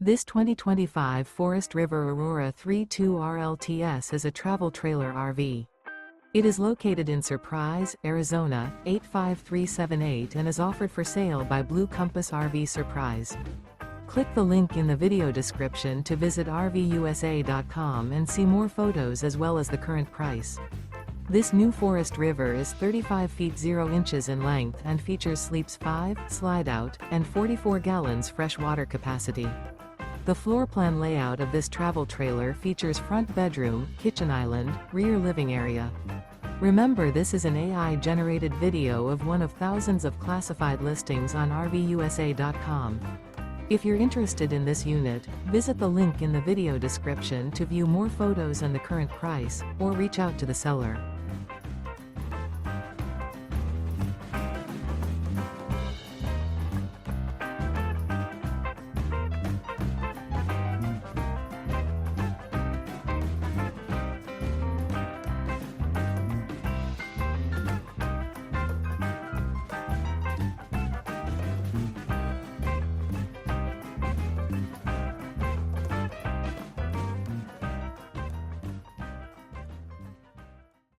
This 2025 Forest River Aurora 3.2 RLTS is a travel trailer RV. It is located in Surprise, Arizona, 85378 and is offered for sale by Blue Compass RV Surprise. Click the link in the video description to visit RVUSA.com and see more photos as well as the current price. This new Forest River is 35 feet 0 inches in length and features sleeps 5, Slideout, and 44 gallons fresh water capacity. The floor plan layout of this travel trailer features front bedroom, kitchen island, rear living area. Remember, this is an AI-generated video of one of thousands of classified listings on RVUSA.com. If you're interested in this unit, visit the link in the video description to view more photos and the current price, or reach out to the seller.